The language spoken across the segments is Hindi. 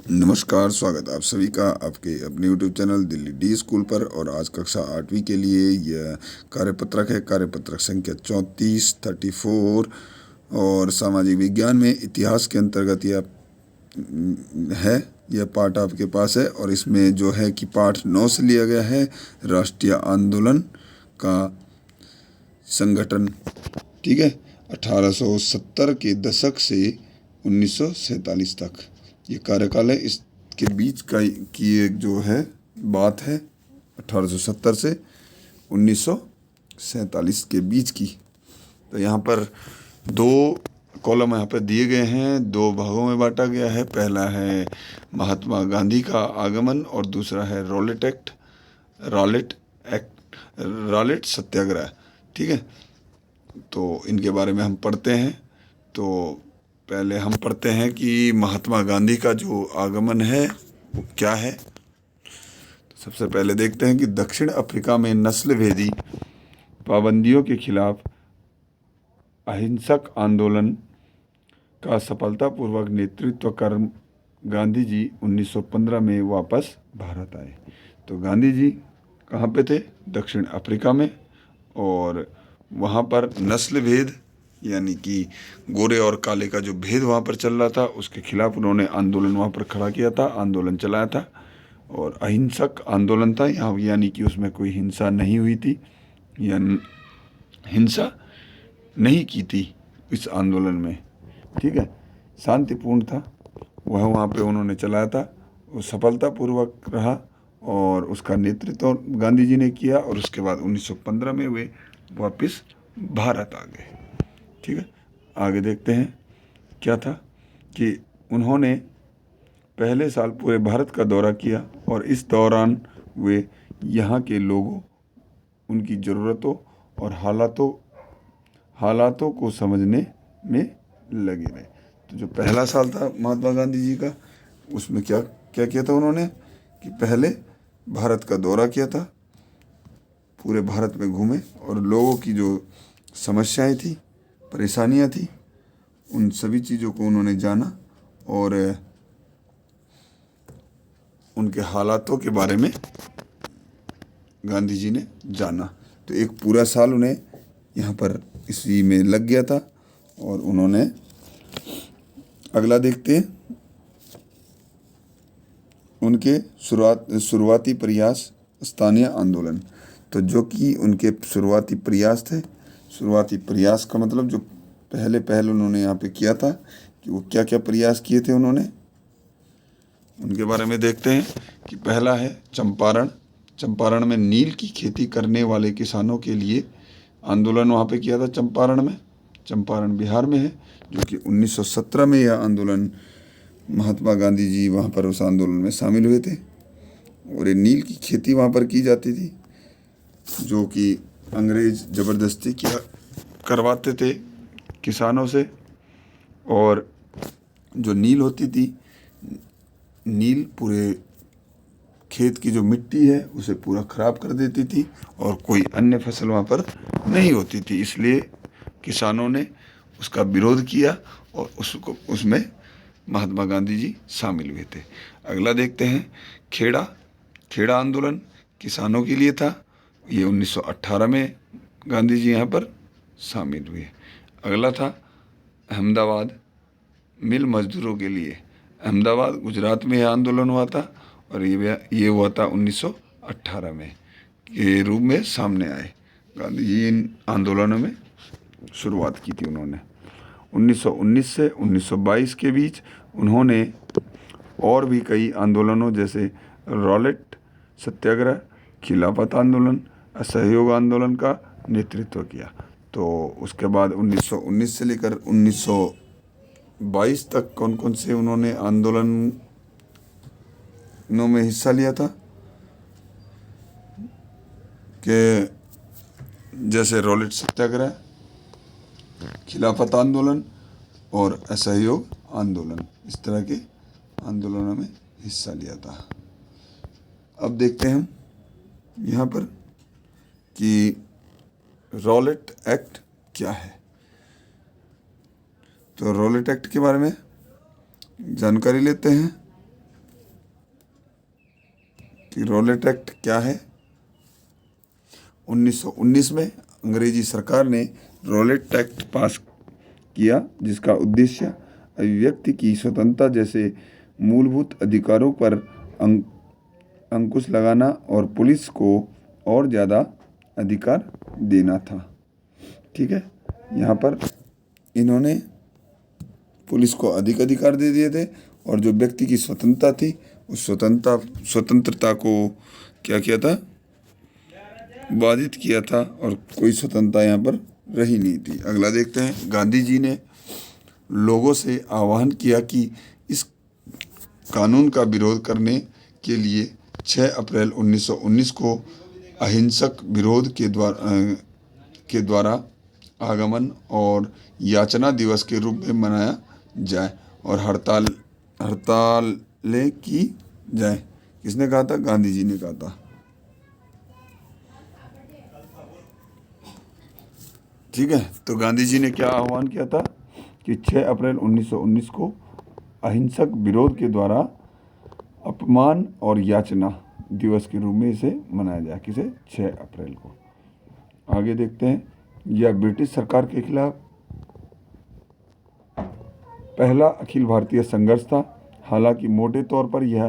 नमस्कार, स्वागत आप सभी का आपके अपने YouTube channel Delhi D school पर। और आज कक्षा 8वीं के लिए यह कार्यपत्रक है, कार्यपत्रक संख्या 34 और सामाजिक विज्ञान में इतिहास के अंतर्गत यह है। यह पाठ आपके पास है और इसमें जो है कि पाठ 9 से लिया गया है, राष्ट्रीय आंदोलन का संगठन। ठीक है, 1870 के दशक से 1947 तक ये कार्यकाल है। इसके बीच का की एक जो है बात है 1870 से 1947 के बीच की। तो यहाँ पर दो कॉलम यहाँ पर दिए गए हैं, दो भागों में बांटा गया है। पहला है महात्मा गांधी का आगमन और दूसरा है रॉलेट सत्याग्रह। ठीक है, तो इनके बारे में हम पढ़ते हैं। तो पहले हम पढ़ते हैं कि महात्मा गांधी का जो आगमन है वो क्या है। तो सबसे पहले देखते हैं कि दक्षिण अफ्रीका में नस्ल भेदी पाबंदियों के खिलाफ अहिंसक आंदोलन का सफलतापूर्वक नेतृत्व कर गांधी जी 1915 में वापस भारत आए। तो गांधी जी कहाँ पे थे? दक्षिण अफ्रीका में। और वहाँ पर नस्ल भेद यानी कि गोरे और काले का जो भेद वहाँ पर चल रहा था, उसके खिलाफ उन्होंने आंदोलन वहाँ पर खड़ा किया था, आंदोलन चलाया था। और अहिंसक आंदोलन था यहाँ, यानी कि उसमें कोई हिंसा नहीं हुई थी या हिंसा नहीं की थी इस आंदोलन में। ठीक है, शांतिपूर्ण था वह, वहाँ पे उन्होंने चलाया था। वो सफलतापूर्वक रहा और उसका नेतृत्व गांधी जी ने किया। और उसके बाद 1915 में वे वापस भारत आ गए। ठीक है, आगे देखते हैं क्या था कि उन्होंने पहले साल पूरे भारत का दौरा किया और इस दौरान वे यहाँ के लोगों, उनकी ज़रूरतों और हालातों को समझने में लगे रहे। तो जो पहला साल था महात्मा गांधी जी का, उसमें क्या क्या किया था उन्होंने कि पहले भारत का दौरा किया था, पूरे भारत में घूमे और लोगों की जो समस्याएं थी, परेशानियां थी, उन सभी चीज़ों को उन्होंने जाना और उनके हालातों के बारे में गांधी जी ने जाना। तो एक पूरा साल उन्हें यहाँ पर इसी में लग गया था। और उन्होंने अगला देखते हैं उनके शुरुआती प्रयास, स्थानीय आंदोलन। तो जो कि उनके शुरुआती प्रयास थे, शुरुआती प्रयास का मतलब जो पहले उन्होंने यहाँ पे किया था कि वो क्या क्या प्रयास किए थे उन्होंने, उनके बारे में देखते हैं कि पहला है चंपारण। चंपारण में नील की खेती करने वाले किसानों के लिए आंदोलन वहाँ पे किया था चंपारण में। चंपारण बिहार में है, जो कि 1917 में यह आंदोलन, महात्मा गांधी जी वहाँ पर उस आंदोलन में शामिल हुए थे। और ये नील की खेती वहाँ पर की जाती थी, जो कि अंग्रेज ज़बरदस्ती किया करवाते थे किसानों से। और जो नील होती थी, नील पूरे खेत की जो मिट्टी है उसे पूरा ख़राब कर देती थी और कोई अन्य फसल वहाँ पर नहीं होती थी। इसलिए किसानों ने उसका विरोध किया और उसमें महात्मा गांधी जी शामिल हुए थे। अगला देखते हैं खेड़ा आंदोलन किसानों के लिए था। ये 1918 में गांधी जी यहाँ पर शामिल हुए। अगला था अहमदाबाद मिल मजदूरों के लिए। अहमदाबाद गुजरात में यह आंदोलन हुआ था और ये हुआ था 1918 में के रूप में सामने आए। गांधी जी इन आंदोलनों में शुरुआत की थी उन्होंने। 1919 से 1922 के बीच उन्होंने और भी कई आंदोलनों जैसे रॉलेट सत्याग्रह, खिलाफत आंदोलन, असहयोग आंदोलन का नेतृत्व किया। तो उसके बाद 1919 से लेकर 1922 तक कौन कौन से उन्होंने आंदोलनों में हिस्सा लिया था कि जैसे रॉलेट सत्याग्रह, खिलाफत आंदोलन और असहयोग आंदोलन, इस तरह के आंदोलनों में हिस्सा लिया था। अब देखते हैं हम यहाँ पर कि रॉलेट एक्ट क्या है। तो रॉलेट एक्ट के बारे में जानकारी लेते हैं। कि रॉलेट एक्ट क्या है। 1919 में अंग्रेजी सरकार ने रॉलेट एक्ट पास किया, जिसका उद्देश्य अभिव्यक्ति की स्वतंत्रता जैसे मूलभूत अधिकारों पर अंकुश लगाना और पुलिस को और ज़्यादा अधिकार देना था। ठीक है, यहाँ पर इन्होंने पुलिस को अधिक अधिकार दे दिए थे और जो व्यक्ति की स्वतंत्रता थी उस स्वतंत्रता को क्या किया था, बाधित किया था और कोई स्वतंत्रता यहाँ पर रही नहीं थी। अगला देखते हैं, गांधी जी ने लोगों से आह्वान किया कि इस कानून का विरोध करने के लिए 6 अप्रैल 1919 को अहिंसक विरोध के द्वारा आगमन और याचना दिवस के रूप में मनाया जाए और हड़तालें की जाए। किसने कहा था? गांधी जी ने कहा था। ठीक है, तो गांधी जी ने क्या आह्वान किया था कि 6 अप्रैल 1919 को अहिंसक विरोध के द्वारा अपमान और याचना दिवस के रूप में इसे मनाया जाए। किसे? 6 अप्रैल को। आगे देखते हैं, यह ब्रिटिश सरकार के खिलाफ पहला अखिल भारतीय संघर्ष था। हालांकि मोटे तौर पर यह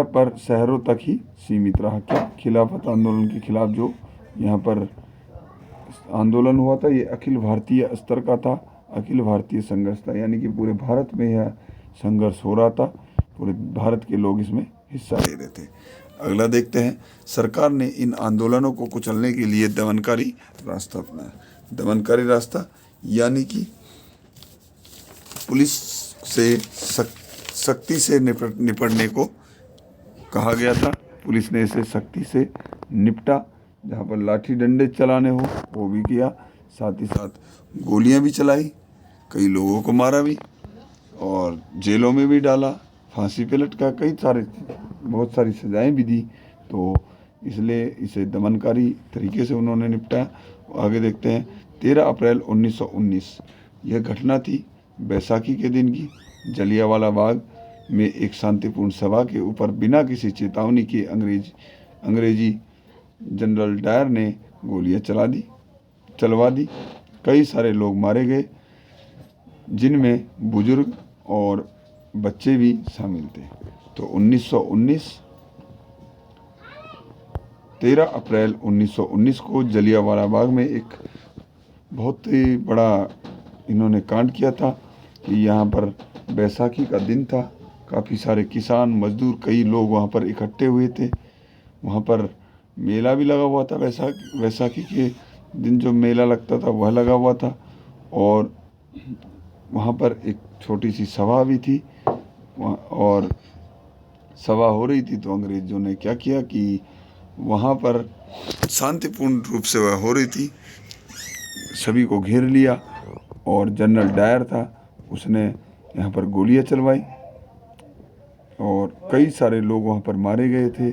पर शहरों तक ही सीमित रहा। क्या? खिलाफत आंदोलन के खिलाफ जो यहाँ पर आंदोलन हुआ था, ये अखिल भारतीय स्तर का था, अखिल भारतीय संघर्ष था, यानी कि पूरे भारत में यह संघर्ष हो रहा था, पूरे भारत के लोग इसमें हिस्सा ले रहे थे। अगला देखते हैं, सरकार ने इन आंदोलनों को कुचलने के लिए दमनकारी रास्ता अपनाया। दमनकारी रास्ता यानी कि पुलिस से सख्ती से निपटने को कहा गया था। पुलिस ने इसे सख्ती से निपटा, जहाँ पर लाठी डंडे चलाने हो वो भी किया, साथ ही साथ गोलियां भी चलाई, कई लोगों को मारा भी और जेलों में भी डाला, फांसी पे लटका, बहुत सारी सजाएं भी दी। तो इसलिए इसे दमनकारी तरीके से उन्होंने निपटाया। आगे देखते हैं, 13 अप्रैल 1919 यह घटना थी बैसाखी के दिन की। जलियांवाला बाग में एक शांतिपूर्ण सभा के ऊपर बिना किसी चेतावनी के अंग्रेजी जनरल डायर ने गोलियां चलवा दी। कई सारे लोग मारे गए, जिनमें बुजुर्ग और बच्चे भी शामिल थे। तो 13 अप्रैल 1919 को जलियांवाला बाग में एक बहुत ही बड़ा इन्होंने कांड किया था कि यहाँ पर बैसाखी का दिन था। काफ़ी सारे किसान, मजदूर, कई लोग वहाँ पर इकट्ठे हुए थे। वहाँ पर मेला भी लगा हुआ था, बैसाखी के दिन जो मेला लगता था वह लगा हुआ था और वहाँ पर एक छोटी सी सभा भी थी और सभा हो रही थी। तो अंग्रेज़ों ने क्या किया कि वहाँ पर शांतिपूर्ण रूप से वह हो रही थी, सभी को घेर लिया और जनरल डायर था, उसने यहाँ पर गोलियां चलवाई और कई सारे लोग वहाँ पर मारे गए थे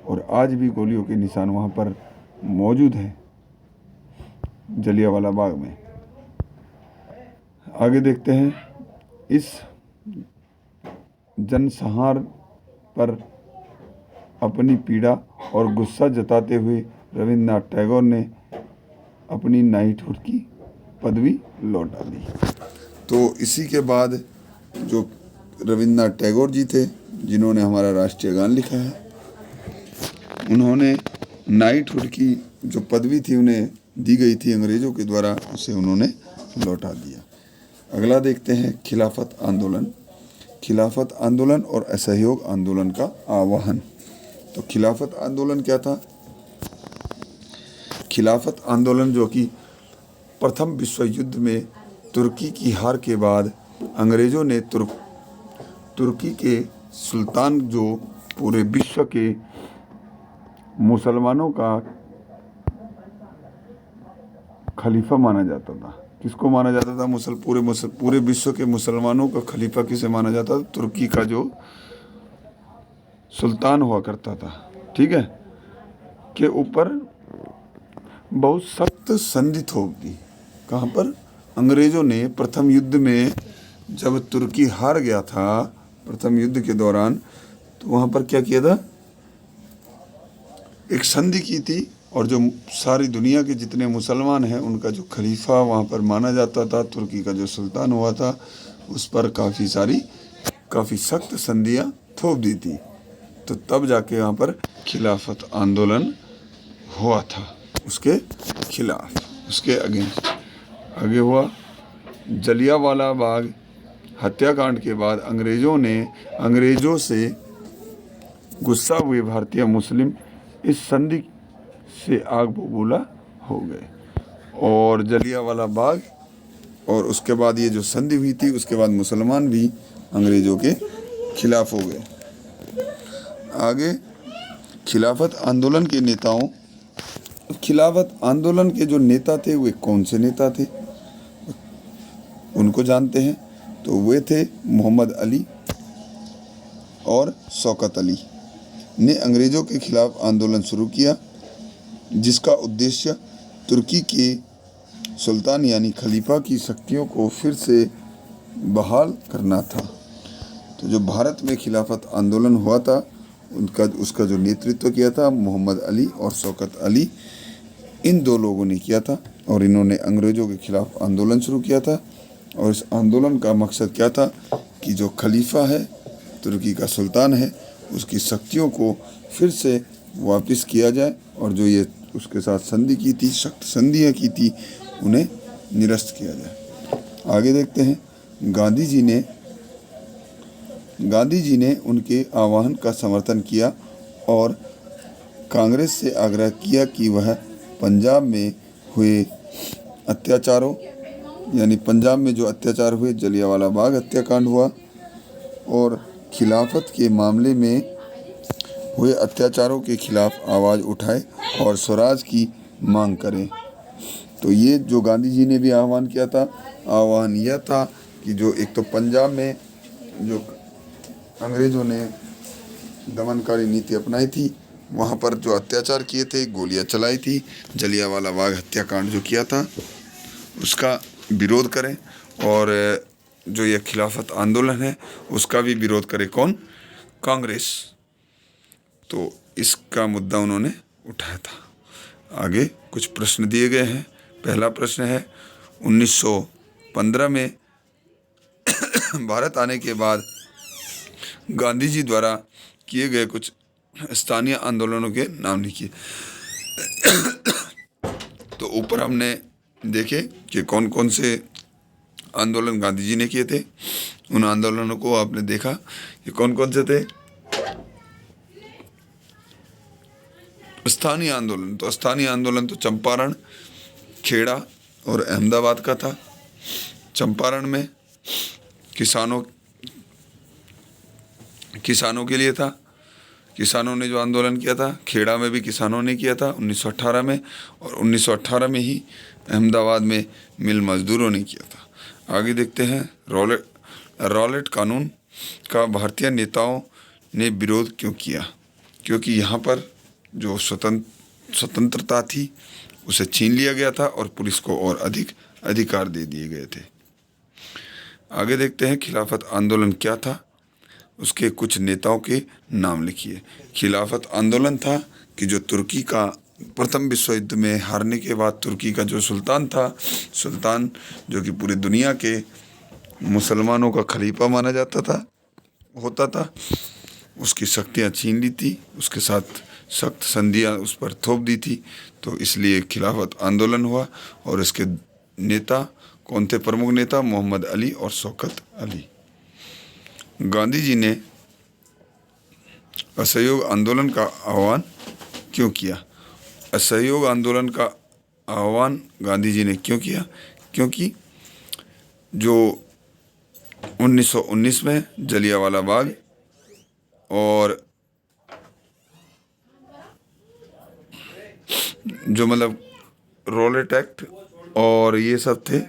और आज भी गोलियों के निशान वहाँ पर मौजूद हैं जलियांवाला बाग में। आगे देखते हैं, इस जनसंहार पर अपनी पीड़ा और गुस्सा जताते हुए रविन्द्रनाथ टैगोर ने अपनी नाइटहुड की पदवी लौटा दी। तो इसी के बाद जो रविन्द्रनाथ टैगोर जी थे, जिन्होंने हमारा राष्ट्रीय गान लिखा है, उन्होंने नाइटहुड की जो पदवी थी उन्हें दी गई थी अंग्रेज़ों के द्वारा, उसे उन्होंने लौटा दिया। अगला देखते हैं, खिलाफत आंदोलन। खिलाफत आंदोलन और असहयोग आंदोलन का आह्वान। तो खिलाफत आंदोलन क्या था? खिलाफत आंदोलन जो कि प्रथम विश्व युद्ध में तुर्की की हार के बाद अंग्रेज़ों ने तुर्की के सुल्तान, जो पूरे विश्व के मुसलमानों का खलीफा माना जाता था। किसको माना जाता था? पूरे विश्व के मुसलमानों का खलीफा किसे माना जाता था? तुर्की का जो सुल्तान हुआ करता था, ठीक है, के ऊपर बहुत सख्त संधि थोप दी। कहाँ पर? अंग्रेज़ों ने प्रथम युद्ध में जब तुर्की हार गया था प्रथम युद्ध के दौरान, तो वहाँ पर क्या किया था, एक संधि की थी, और जो सारी दुनिया के जितने मुसलमान हैं उनका जो खलीफा वहाँ पर माना जाता था, तुर्की का जो सुल्तान हुआ था, उस पर काफ़ी सख्त संधियाँ थोप दी थी। तो तब जाके वहाँ पर खिलाफत आंदोलन हुआ था, उसके खिलाफ, उसके अगेंस्ट। आगे हुआ जलियांवाला बाग हत्याकांड के बाद अंग्रेज़ों से गुस्सा हुए भारतीय मुस्लिम इस संधि से आग बबूला हो गए, और जलियांवाला बाग और उसके बाद ये जो संधि हुई थी, उसके बाद मुसलमान भी अंग्रेज़ों के खिलाफ हो गए। आगे खिलाफत आंदोलन के नेताओं, खिलाफत आंदोलन के जो नेता थे वे कौन से नेता थे, उनको जानते हैं। तो वे थे मोहम्मद अली और शौकत अली ने अंग्रेज़ों के खिलाफ आंदोलन शुरू किया, जिसका उद्देश्य तुर्की के सुल्तान यानी खलीफा की शक्तियों को फिर से बहाल करना था। तो जो भारत में खिलाफत आंदोलन हुआ था, उसका जो नेतृत्व किया था मोहम्मद अली और शौकत अली, इन दो लोगों ने किया था, और इन्होंने अंग्रेज़ों के खिलाफ आंदोलन शुरू किया था। और इस आंदोलन का मकसद क्या था कि जो खलीफा है, तुर्की का सुल्तान है, उसकी शक्तियों को फिर से वापस किया जाए, और जो ये उसके साथ संधि की थी, सख्त संधियाँ की थी, उन्हें निरस्त किया जाए। आगे देखते हैं, गांधी जी ने उनके आह्वान का समर्थन किया और कांग्रेस से आग्रह किया कि वह पंजाब में हुए अत्याचारों, यानी पंजाब में जो अत्याचार हुए, जलियांवाला बाग हत्याकांड हुआ, और खिलाफत के मामले में हुए अत्याचारों के खिलाफ आवाज़ उठाए और स्वराज की मांग करें। तो ये जो गांधी जी ने भी आह्वान किया था, आह्वान यह था कि जो एक तो पंजाब में जो अंग्रेज़ों ने दमनकारी नीति अपनाई थी, वहाँ पर जो अत्याचार किए थे, गोलियां चलाई थी, जलियांवाला बाग हत्याकांड जो किया था, उसका विरोध करें, और जो यह खिलाफत आंदोलन है उसका भी विरोध करे कौन, कांग्रेस। तो इसका मुद्दा उन्होंने उठाया था। आगे कुछ प्रश्न दिए गए हैं। पहला प्रश्न है, 1915 में भारत आने के बाद गांधी जी द्वारा किए गए कुछ स्थानीय आंदोलनों के नाम लिखिए। तो ऊपर हमने देखे कि कौन कौन से आंदोलन गांधी जी ने किए थे। उन आंदोलनों को आपने देखा कि कौन कौन से थे। स्थानीय आंदोलन, तो स्थानीय आंदोलन तो चंपारण, खेड़ा और अहमदाबाद का था। चंपारण में किसानों के लिए था, किसानों ने जो आंदोलन किया था। खेड़ा में भी किसानों ने किया था 1918 में, और 1918 में ही अहमदाबाद में मिल मजदूरों ने किया था। आगे देखते हैं, रॉलेट कानून का भारतीय नेताओं ने विरोध क्यों किया, क्योंकि यहाँ पर जो स्वतंत्रता थी उसे छीन लिया गया था और पुलिस को और अधिक अधिकार दे दिए गए थे। आगे देखते हैं, खिलाफत आंदोलन क्या था, उसके कुछ नेताओं के नाम लिखिए। खिलाफत आंदोलन था कि जो तुर्की का प्रथम विश्व युद्ध में हारने के बाद तुर्की का जो सुल्तान था, सुल्तान जो कि पूरी दुनिया के मुसलमानों का खलीफा माना होता था, उसकी शक्तियाँ छीन ली थी, उसके साथ सख्त संधियाँ उस पर थोप दी थी। तो इसलिए खिलाफत आंदोलन हुआ, और इसके नेता कौन थे, प्रमुख नेता मोहम्मद अली और शौकत अली। गांधी जी ने असहयोग आंदोलन का आह्वान क्यों किया। असहयोग आंदोलन का आह्वान गांधी जी ने क्यों किया, क्योंकि जो 1919 में जलियांवाला बाग और जो रॉलेट एक्ट और ये सब थे,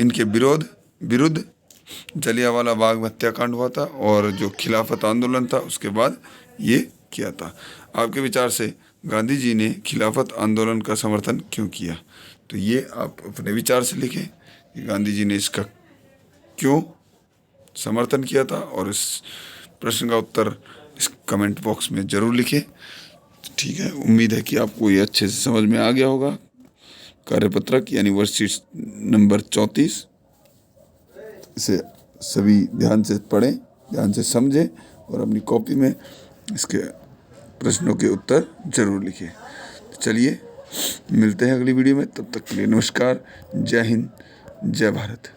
इनके विरुद्ध जलियांवाला बाग हत्याकांड हुआ था, और जो खिलाफत आंदोलन था उसके बाद ये किया था। आपके विचार से गांधी जी ने खिलाफत आंदोलन का समर्थन क्यों किया, तो ये आप अपने विचार से लिखें कि गांधी जी ने इसका क्यों समर्थन किया था, और इस प्रश्न का उत्तर इस कमेंट बॉक्स में ज़रूर लिखें। ठीक है, उम्मीद है कि आपको ये अच्छे से समझ में आ गया होगा। कार्यपत्रक यानी वर्कशीट नंबर 34, इसे सभी ध्यान से पढ़ें, ध्यान से समझें और अपनी कॉपी में इसके प्रश्नों के उत्तर जरूर लिखें। तो चलिए मिलते हैं अगली वीडियो में, तब तक के लिए नमस्कार, जय हिंद, जय भारत।